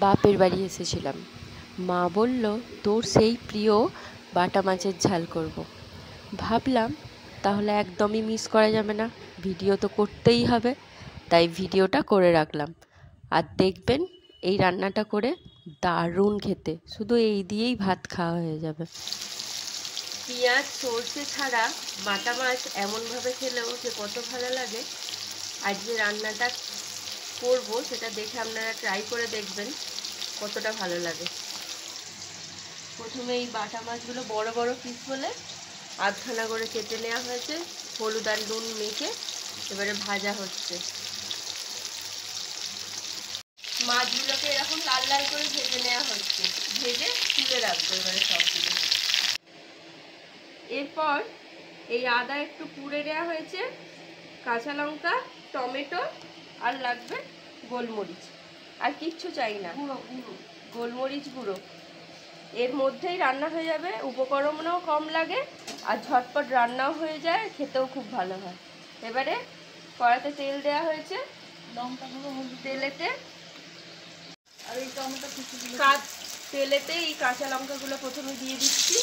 বাপের বাড়ি এসেছিলাম। মা বলল তোর সেই প্রিয় বাটা মাছের ঝাল করব। ভাবলাম তাহলে একদমই মিস করা যাবে না, ভিডিও তো করতেই হবে, তাই ভিডিওটা করে রাখলাম। আর দেখবেন এই রান্নাটা করে দারুণ খেতে, শুধু এই দিয়েই ভাত খাওয়া হয়ে যাবে। পেঁয়াজ সর্ষে ছাড়া বাটা মাছ এমনভাবে খেলেও যে কত ভালো লাগে। আর যে রান্নাটা করব সেটা দেখে আপনারা ট্রাই করে দেখবেন কতটা ভালো লাগে। প্রথমে এই বাটা মাছগুলো বড় বড় পিস বলে আধখানা করে কেটে নেওয়া হয়েছে, হলুদ আর নুন মেখে এবারে ভাজা হচ্ছে। মাছগুলোকে এরকম লাল লাল করে ভেজে নেওয়া হচ্ছে, ভেজে তুলে রাখবো এবারে সবগুলো। এরপর এই আদা একটু পুড়ে নেওয়া হয়েছে, কাঁচা লঙ্কা, টমেটো আর লাগবে গোলমরিচ, আর কিচ্ছু চাই না, গোলমরিচ গুঁড়ো। এর মধ্যেই রান্না হয়ে যাবে, উপকরণও কম লাগে আর ঝটপট রান্নাও হয়ে যায়, খেতেও খুব ভালো হয়। এবারে কড়াতে তেল দেওয়া হয়েছে, তেলেতে আর এই টমেটো তেলেতে এই কাঁচা লঙ্কাগুলো প্রথমে দিয়ে দিচ্ছি,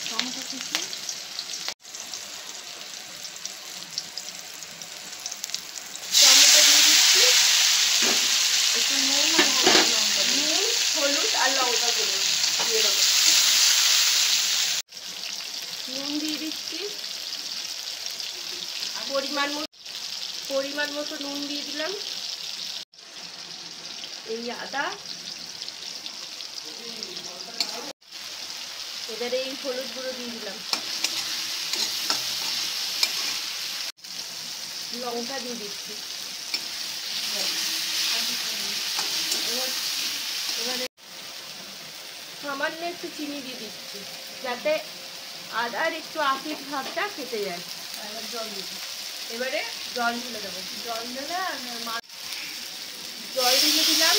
টমেটো কুচি, টমেটো দিয়ে দিচ্ছি, একটু নুন হলুদ আর লঙ্কা গুঁড়ো দিয়ে দেবো, নুন দিয়ে দিচ্ছি, পরিমাণ মতো নুন দিয়ে দিলাম। এই আদা, এবারে এই হলুদ গুঁড়ো দিয়ে দিলাম, লঙ্কা দিয়ে দিচ্ছি, এবারে সামান্য একটু চিনি দিয়ে দিচ্ছি যাতে আদার একটু আশির ভাবটা কেটে যায়। জল দিচ্ছি, এবারে জল ঢেলে দেবো, জল ঢেলে জল ঢেলে দিলাম,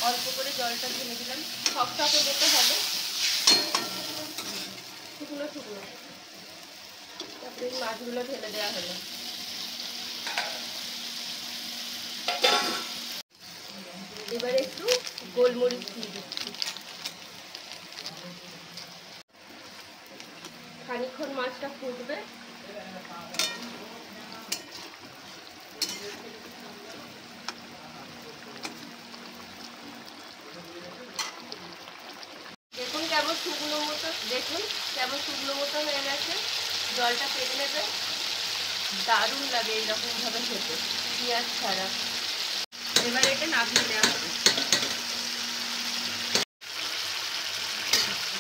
অল্প করে জলটা ঢেলে দিলাম, সবটাকে দিতে হবে শুকনো শুকনো। তারপরে এই মাছগুলো ঢেলে দেওয়া হলো, এবারে একটু গোলমরিচ দিয়ে দিচ্ছি। খানিকক্ষণ মাছটা ফুটবে, দেখুন কেমন শুকনো মতো হয়ে গেছে, জলটা পেটে নেবে, দারুণ লাগে এইরকম ভাবে খেতে পেঁয়াজ ছাড়া। এবার এটা নামিয়ে নেওয়া হবে,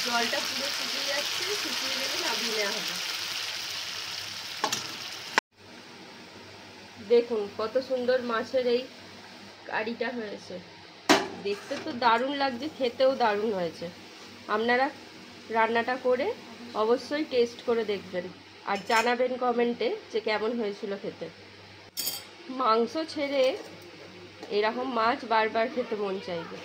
জলটা পুরো শুকিয়ে যাচ্ছে, শুকিয়ে গেলে নামিয়ে নেওয়া হবে। দেখুন কত সুন্দর মাছের এই কারিটা হয়েছে, দেখতে তো দারুণ লাগছে, খেতেও দারুণ হয়েছে। আপনারা রান্নাটা করে অবশ্যই টেস্ট করে দেখবেন আর জানাবেন কমেন্টে যে কেমন হয়েছিল খেতে। মাংস ছেড়ে এরকম মাছ বারবার খেতে মন চাইবে।